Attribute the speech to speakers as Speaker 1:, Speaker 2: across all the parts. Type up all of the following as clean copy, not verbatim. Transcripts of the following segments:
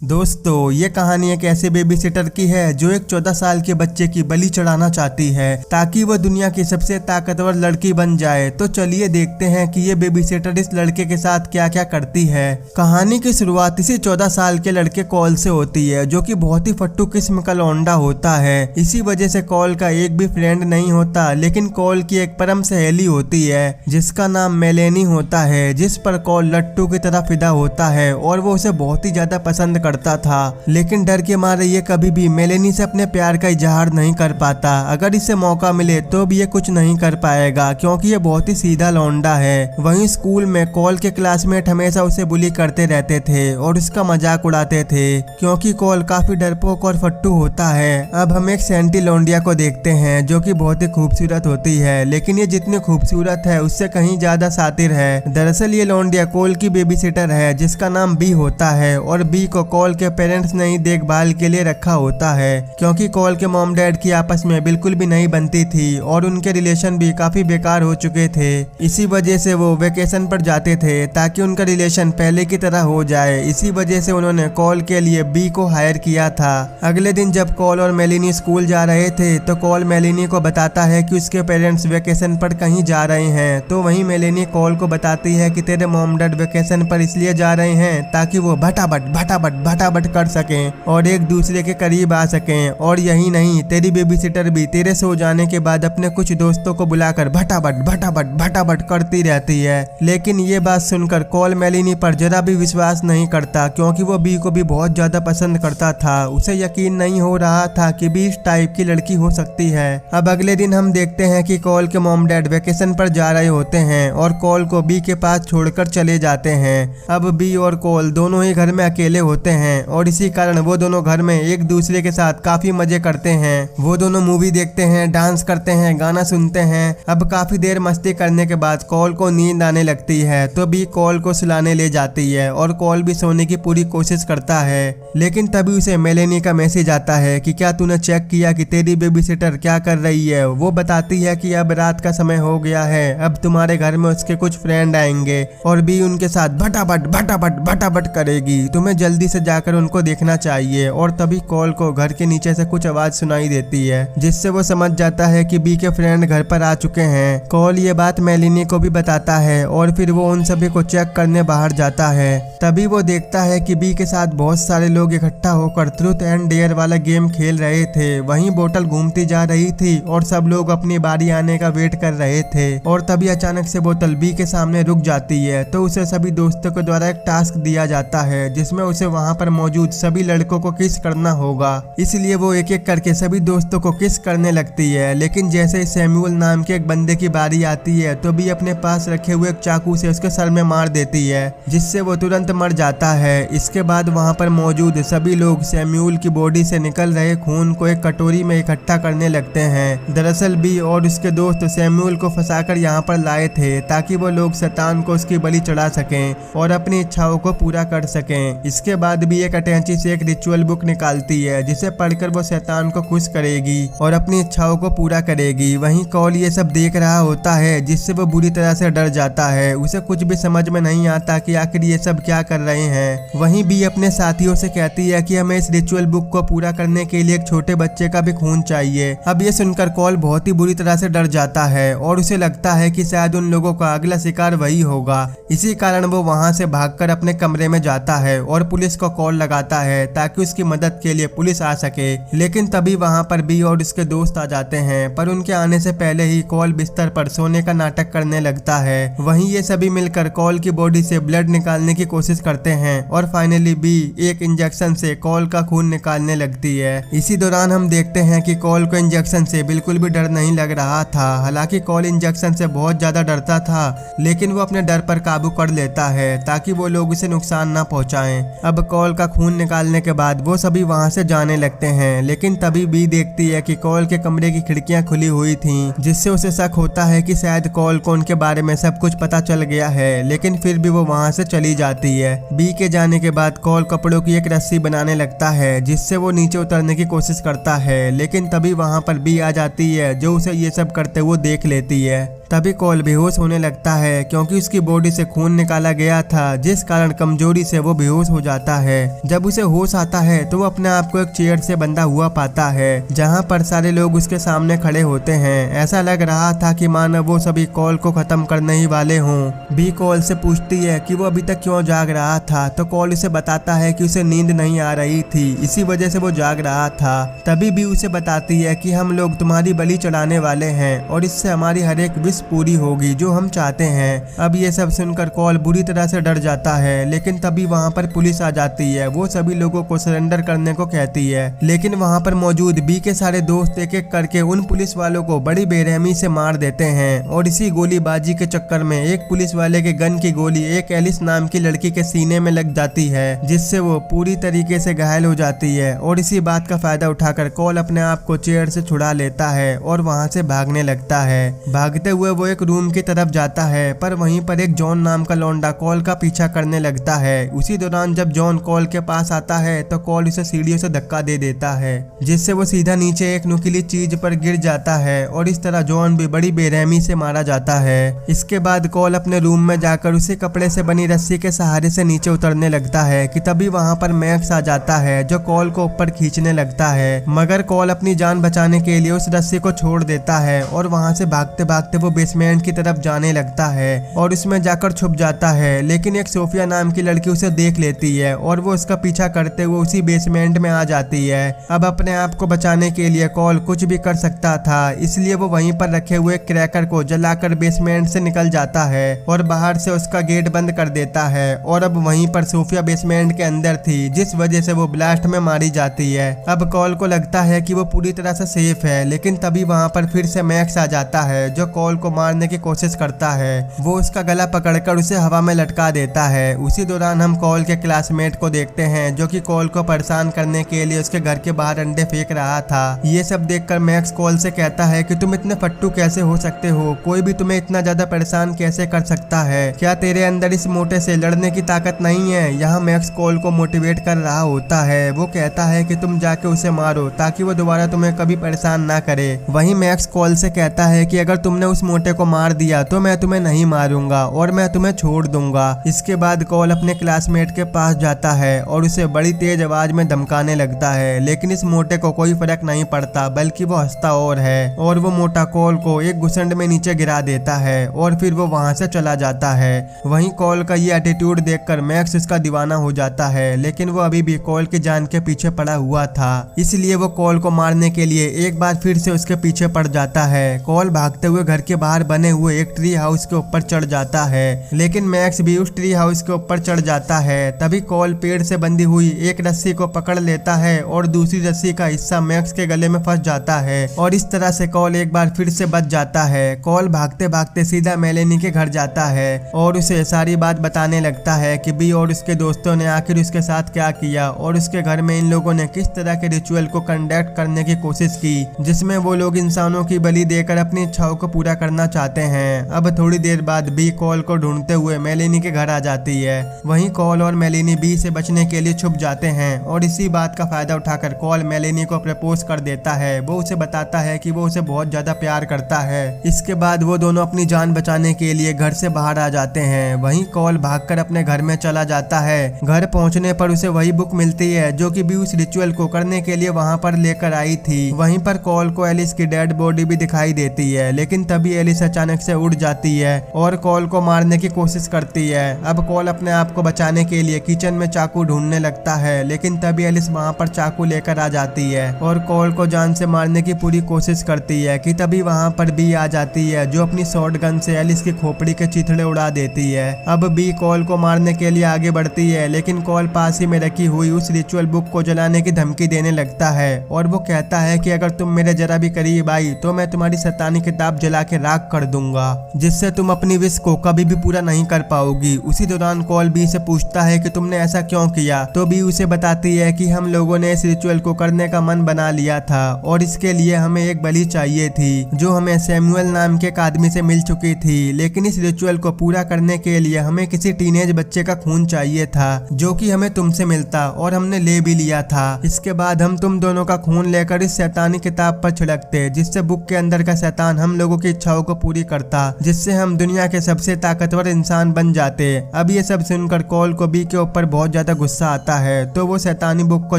Speaker 1: दोस्तों, ये कहानी एक ऐसे बेबी सिटर की है जो एक 14 साल के बच्चे की बलि चढ़ाना चाहती है ताकि वो दुनिया की सबसे ताकतवर लड़की बन जाए। तो चलिए देखते हैं कि ये बेबी सिटर इस लड़के के साथ क्या क्या करती है। कहानी की शुरुआत इसी 14 साल के लड़के कॉल से होती है जो कि बहुत ही फट्टू किस्म का लौंडा होता है। इसी वजह से कॉल का एक भी फ्रेंड नहीं होता, लेकिन कॉल की एक परम सहेली होती है जिसका नाम मेलेनी होता है, जिस पर कॉल लट्टू की तरह फिदा होता है और वो उसे बहुत ही ज्यादा पसंद करता था। लेकिन डर के मारे ये कभी भी मेलेनी से अपने प्यार का इजहार नहीं कर पाता। अगर इसे मौका मिले तो भी ये कुछ नहीं कर पाएगा क्योंकि ये बहुत ही सीधा लौंडा है। वहीं स्कूल में कॉल के क्लासमेट हमेशा उसे बुली करते रहते थे और उसका मजाक उड़ाते थे क्योंकि कॉल काफी डरपोक और फट्टू होता है। अब हम एक सेंटी लौंडिया को देखते हैं जो कि बहुत ही खूबसूरत होती है, लेकिन ये जितनी खूबसूरत है उससे कहीं ज्यादा शातिर है। दरअसल ये लौंडिया कॉल की बेबी सिटर है जिसका नाम बी होता है और बी को कॉल के पेरेंट्स ने ही देखभाल के लिए रखा होता है क्योंकि कॉल के मॉम डैड की आपस में बिल्कुल भी नहीं बनती थी और उनके रिलेशन भी काफी बेकार हो चुके थे। इसी वजह से वो वेकेशन पर जाते थे ताकि उनका रिलेशन पहले की तरह हो जाए। इसी वजह से उन्होंने कॉल के लिए बी को हायर किया था। अगले दिन जब कॉल और मेलिनी स्कूल जा रहे थे तो कॉल मेलिनी को बताता है कि उसके पेरेंट्स वेकेशन पर कहीं जा रहे हैं। तो वहीं मेलिनी कॉल को बताती है कि तेरे मॉम डैड वेकेशन पर इसलिए जा रहे हैं ताकि वो भटाभट कर सकें और एक दूसरे के करीब आ सकें। और यही नहीं, तेरी बेबी सिटर भी तेरे सो जाने के बाद अपने कुछ दोस्तों को बुलाकर भटाभट करती रहती है। लेकिन ये बात सुनकर कॉल मेलिनी पर जरा भी विश्वास नहीं करता क्योंकि वो बी को भी बहुत ज्यादा पसंद करता था। उसे यकीन नहीं हो रहा था कि बी इस टाइप की लड़की हो सकती है। अब अगले दिन हम देखते हैं कि कॉल के मॉम डैड वेकेशन पर जा रहे होते हैं और कॉल को बी के पास छोड़कर चले जाते हैं। अब बी और कॉल दोनों ही घर में अकेले होते हैं और इसी कारण वो दोनों घर में एक दूसरे के साथ काफी मजे करते हैं। वो दोनों मूवी देखते हैं, डांस करते हैं, गाना सुनते हैं। अब काफी देर मस्ती करने के बाद कॉल को नींद आने लगती है तो बी कॉल को सुलाने ले जाती है और कॉल भी सोने की पूरी कोशिश करता है। लेकिन तभी उसे मेलेनी का मैसेज आता है कि क्या तूने चेक किया कि तेरी बेबी सिटर क्या कर रही है। वो बताती है कि अब रात का समय हो गया है, अब तुम्हारे घर में उसके कुछ फ्रेंड आएंगे और बी उनके साथ भटाभट करेगी। तुम्हें जल्दी से जाकर उनको देखना चाहिए। और तभी कॉल को घर के नीचे से कुछ आवाज सुनाई देती है जिससे वो समझ जाता है कि बी के फ्रेंड घर पर आ चुके हैं। कॉल ये बात मेलिनी को भी बताता है और फिर वो उन सभी को चेक करने बाहर जाता है। तभी वो देखता है कि बी के साथ बहुत सारे लोग इकट्ठा होकर ट्रूथ एंड डेयर वाला गेम खेल रहे थे। वहीं बोतल घूमती जा रही थी और सब लोग अपनी बारी आने का वेट कर रहे थे। और तभी अचानक से बोतल बी के सामने रुक जाती है तो उसे सभी दोस्तों के द्वारा एक टास्क दिया जाता है जिसमें उसे वहां पर मौजूद सभी लड़कों को किस करना होगा। इसलिए वो एक एक करके सभी दोस्तों को किस करने लगती है। लेकिन जैसे ही सैमुअल नाम के एक बंदे की बारी आती है तो भी अपने पास रखे हुए एक चाकू से उसके सर में मार देती है जिससे वो तुरंत मर जाता है। इसके बाद वहां पर मौजूद सभी लोग सैमुअल की बॉडी से निकल रहे खून को एक कटोरी में इकट्ठा करने लगते हैं। दरअसल बी और उसके दोस्त सैमुअल को फंसाकर यहाँ पर लाए थे ताकि वो लोग शैतान को उसकी बलि चढ़ा सकें और अपनी इच्छाओं को पूरा कर सकें। इसके बाद भी एक अटैची से एक रिचुअल बुक निकालती है जिसे पढ़कर वो शैतान को खुश करेगी और अपनी इच्छाओं को पूरा करेगी। वहीं कॉल ये सब देख रहा होता है जिससे वो बुरी तरह से डर जाता है। उसे कुछ भी समझ में नहीं आता कि आखिर ये सब क्या कर रहे हैं। वहीं बी अपने साथियों से कहती है कि हमें इस रिचुअल बुक को पूरा करने के लिए एक छोटे बच्चे का भी खून चाहिए। अब ये सुनकर कॉल बहुत ही बुरी तरह से डर जाता है और उसे लगता है कि शायद उन लोगों का अगला शिकार वही होगा। इसी कारण वो वहां से भागकर अपने कमरे में जाता है और पुलिस को कॉल लगाता है ताकि उसकी मदद के लिए पुलिस आ सके। लेकिन तभी वहां पर बी और उसके दोस्त आ जाते हैं, पर उनके आने से पहले ही कॉल बिस्तर पर सोने का नाटक करने लगता है। वहीं ये सभी मिलकर कॉल की बॉडी से ब्लड निकालने की कोशिश करते हैं और फाइनली बी एक इंजेक्शन से कॉल का खून निकालने लगती है। इसी दौरान हम देखते हैं कि कॉल को इंजेक्शन से बिल्कुल भी डर नहीं लग रहा था। हालांकि कॉल इंजेक्शन से बहुत ज्यादा डरता था, लेकिन वो अपने डर पर काबू कर लेता है ताकि वो लोग उसे नुकसान ना पहुंचाएं। अब कॉल का खून निकालने के बाद वो सभी वहां से जाने लगते हैं। लेकिन तभी बी देखती है कि कॉल के कमरे की खिड़कियां खुली हुई थीं, जिससे उसे शक होता है कि शायद कॉल को उनके बारे में सब कुछ पता चल गया है। लेकिन फिर भी वो वहां से चली जाती है। बी के जाने के बाद कॉल कपड़ों की एक रस्सी बनाने लगता है जिससे वो नीचे उतरने की कोशिश करता है। लेकिन तभी वहां पर बी आ जाती है जो उसे ये सब करते हुए देख लेती है। तभी कॉल बेहोश होने लगता है क्योंकि उसकी बॉडी से खून निकाला गया था, जिस कारण कमजोरी से वो बेहोश हो जाता है। है। जब उसे होश आता है तो वो अपने आप को एक चेयर से बंधा हुआ पाता है, जहाँ पर सारे लोग उसके सामने खड़े होते हैं। ऐसा लग रहा था कि मानो वो सभी कॉल को खत्म करने ही वाले हों। बी कॉल से पूछती है कि वो अभी तक क्यों जाग रहा था, तो कॉल उसे बताता है कि उसे नींद नहीं आ रही थी, इसी वजह से वो जाग रहा था। तभी बी उसे बताती है कि हम लोग तुम्हारी बलि चढ़ाने वाले हैं और इससे हमारी हर एक विश पूरी होगी जो हम चाहते हैं। अब ये सब सुनकर कॉल बुरी तरह से डर जाता है, लेकिन तभी वहाँ पर पुलिस आ जाती है। वो सभी लोगों को सरेंडर करने को कहती है, लेकिन वहाँ पर मौजूद बी के सारे दोस्त एक एक करके उन पुलिस वालों को बड़ी बेरहमी से मार देते हैं। और इसी गोलीबाजी के चक्कर में एक पुलिस वाले के गन की गोली एक एलिस नाम की लड़की के सीने में लग जाती है, जिससे वो पूरी तरीके से घायल हो जाती है। और इसी बात का फायदा उठाकर कॉल अपने आप को चेयर से छुड़ा लेता है और वहाँ से भागने लगता है। भागते हुए वो एक रूम की तरफ जाता है, पर वहीं पर एक जॉन नाम का लौंडा कॉल का पीछा करने लगता है। उसी दौरान जब जॉन कॉल के पास आता है तो कॉल उसे सीढ़ियों से धक्का दे देता है, जिससे वो सीधा नीचे एक नुकीली चीज पर गिर जाता है और इस तरह जॉन भी बड़ी बेरहमी से मारा जाता है। इसके बाद कॉल अपने रूम में जाकर उसी कपड़े से बनी रस्सी के सहारे से नीचे उतरने लगता है कि तभी वहाँ पर मैक्स आ जाता है, जो कॉल को ऊपर खींचने लगता है। मगर कॉल अपनी जान बचाने के लिए उस रस्सी को छोड़ देता है और वहाँ से भागते भागते वो बेसमेंट की तरफ जाने लगता है और उसमें जाकर छुप जाता है। लेकिन एक सोफिया नाम की लड़की उसे देख लेती है और वो उसका पीछा करते हुए उसी बेसमेंट में आ जाती है। अब अपने आप को बचाने के लिए कॉल कुछ भी कर सकता था, इसलिए वो वहीं पर रखे हुए क्रैकर को जलाकर बेसमेंट से निकल जाता है और बाहर से उसका गेट बंद कर देता है। और अब वहीं पर सोफिया बेसमेंट के अंदर थी, जिस वजह से वो ब्लास्ट में मारी जाती है। अब कॉल को लगता है कि वो पूरी तरह से सेफ है, लेकिन तभी वहाँ पर फिर से मैक्स आ जाता है, जो कॉल को मारने की कोशिश करता है। वो उसका गला पकड़कर उसे हवा में लटका देता है। उसी दौरान हम कॉल के क्लासमेट को देखते हैं, जो कि कॉल को परेशान करने के लिए उसके घर के बाहर अंडे फेंक रहा था। ये सब देखकर मैक्स कॉल से कहता है कि तुम इतने फट्टू कैसे हो सकते हो, कोई भी तुम्हें इतना ज्यादा परेशान कैसे कर सकता है, क्या तेरे अंदर इस मोटे से लड़ने की ताकत नहीं है। यहाँ मैक्स कॉल को मोटिवेट कर रहा होता है। वो कहता है कि तुम जाके उसे मारो ताकि वो दोबारा तुम्हें कभी परेशान ना करे। वहीं मैक्स कॉल से कहता है कि अगर तुमने उस मोटे को मार दिया तो मैं तुम्हें नहीं मारूंगा और मैं तुम्हें छोड़ दूंगा। इसके बाद कॉल अपने क्लासमेट के पास जाता है और उसे बड़ी तेज आवाज में धमकाने लगता है, लेकिन इस मोटे को कोई फर्क नहीं पड़ता, बल्कि वो हंसता और है और वो मोटा कॉल को एक घुसंड में नीचे गिरा देता है और फिर वो वहां से चला जाता है। वहीं कॉल का ये एटीट्यूड देखकर मैक्स उसका दीवाना हो जाता है, लेकिन वो अभी भी कॉल की जान के पीछे पड़ा हुआ था, इसलिए वो कॉल को मारने के लिए एक बार फिर से उसके पीछे पड़ जाता है। कॉल भागते हुए घर के बाहर बने हुए एक ट्री हाउस के ऊपर चढ़ जाता है, लेकिन मैक्स भी उस ट्री हाउस के ऊपर चढ़ जाता है। तभी कॉल पेड़ से बंधी हुई एक रस्सी को पकड़ लेता है और दूसरी रस्सी का हिस्सा मैक्स के गले में फंस जाता है और इस तरह से कॉल एक बार फिर से बच जाता है। कॉल भागते भागते सीधा मेलेनी के घर जाता है और उसे सारी बात बताने लगता है कि बी और उसके दोस्तों ने आखिर उसके साथ क्या किया और उसके घर में इन लोगों ने किस तरह के रिचुअल को कंडक्ट करने की कोशिश की, जिसमें वो लोग इंसानों की बलि देकर अपनी इच्छाओं को पूरा करना चाहते हैं। अब थोड़ी देर बाद बी कॉल को ढूंढते हुए मेलेनी के घर आ जाती है। वहीं कॉल और मेलेनी बी से बचने के लिए छुप जाते हैं और इसी बात का फायदा उठाकर कॉल मेलेनी को प्रपोज कर देता है। वो उसे बताता है कि वो उसे बहुत ज्यादा प्यार करता है। इसके बाद वो दोनों अपनी जान बचाने के लिए घर से बाहर आ जाते हैं। वहीं कॉल भागकर अपने घर में चला जाता है। घर पहुंचने पर उसे वही बुक मिलती है जो कि बी उस रिचुअल को करने के लिए वहां पर लेकर आई थी। वहीं पर कॉल को एलिस की डेड बॉडी भी दिखाई देती है, लेकिन तभी एलिस अचानक से उड़ जाती है और कॉल को मारने की कोशिश करती है। अब कॉल अपने आप को बचाने के लिए किचन में चाकू ढूंढने लगता है, लेकिन तभी एलिस वहां पर चाकू लेकर आ जाती है और कॉल को जान से मारने की पूरी कोशिश करती है कि तभी वहां पर बी आ जाती है, जो अपनी शॉर्ट गन से एलिस की खोपड़ी के चिथड़े उड़ा देती है। अब बी कॉल को मारने के लिए आगे बढ़ती है, लेकिन कॉल पास ही में रखी हुई उस रिचुअल बुक को जलाने की धमकी देने लगता है और वो कहता है कि अगर तुम मेरे जरा भी करीब आई तो मैं तुम्हारी शैतानी किताब जला के राख कर दूंगा, जिससे तुम अपनी विश को कभी भी पूरा नहीं कर पाओगी। उसी दौरान कॉल बी से पूछता है कि तुमने ऐसा क्यों किया, तो बी उसे बताती है कि हम लोगों ने इस रिचुअल को करने का मन बना लिया था और इसके लिए हमें एक बलि चाहिए थी, जो हमें सैमुअल नाम के एक आदमी से मिल चुकी थी। लेकिन इस रिचुअल को पूरा करने के लिए हमें किसी टीनेज बच्चे का खून चाहिए था, जो कि हमें तुमसे मिलता और हमने ले भी लिया था। इसके बाद हम तुम दोनों का खून लेकर इस शैतानी किताब पर छिड़कते, जिससे बुक के अंदर का शैतान हम लोगों की इच्छाओं को पूरी करता, जिससे हम दुनिया के सबसे ताकतवर इंसान बन जाते। अब ये सब सुनकर कॉल को बी के ऊपर बहुत ज्यादा गुस्सा आता है तो वो शैतानी बुक को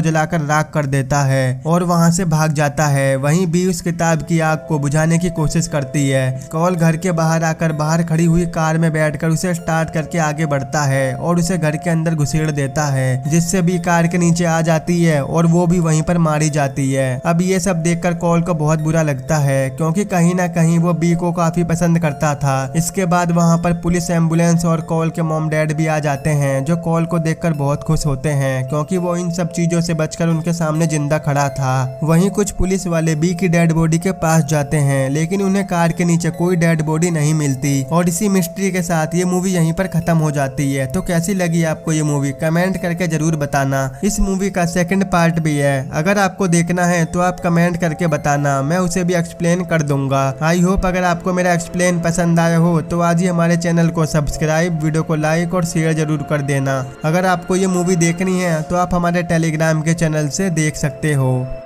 Speaker 1: जलाकर राख कर देता है और वहाँ से भाग जाता है। वहीं बी उस किताब की आग को बुझाने की कोशिश करती है। कॉल घर के बाहर आकर बाहर खड़ी हुई कार में बैठकर उसे स्टार्ट करके आगे बढ़ता है और उसे घर के अंदर घुसेड़ देता है, जिससे बी कार के नीचे आ जाती है और वो भी वहीं पर मारी जाती है। अब ये सब देखकर कॉल को बहुत बुरा लगता है, क्योंकि कहीं ना कहीं वो बी को काफी पसंद करता था। इसके बाद वहाँ पर पुलिस, एम्बुलेंस और कॉल के मॉम डैड भी आ जाते हैं, जो कॉल को देखकर बहुत खुश होते हैं, क्योंकि वो इन सब चीजों से बचकर उनके सामने जिंदा खड़ा था। वहीं कुछ पुलिस वाले बी की डेड बॉडी के पास जाते हैं, लेकिन उन्हें कार के नीचे कोई डेड बॉडी नहीं मिलती। और इसी मिस्ट्री के साथ ये मूवी यहीं पर खत्म हो जाती है। तो कैसी लगी आपको ये मूवी, कमेंट करके जरूर बताना। इस मूवी का सेकंड पार्ट भी है, अगर आपको देखना है तो आप कमेंट करके बताना, मैं उसे भी एक्सप्लेन कर दूंगा। आई होप अगर आपको मेरा एक्सप्लेन पसंद आया हो तो आज ही हमारे चैनल को सब्सक्राइब, वीडियो को लाइक और शेयर जरूर कर देना। अगर आपको ये मूवी देखनी है तो आप हमारे टेलीग्राम के चैनल से देख सकते हो।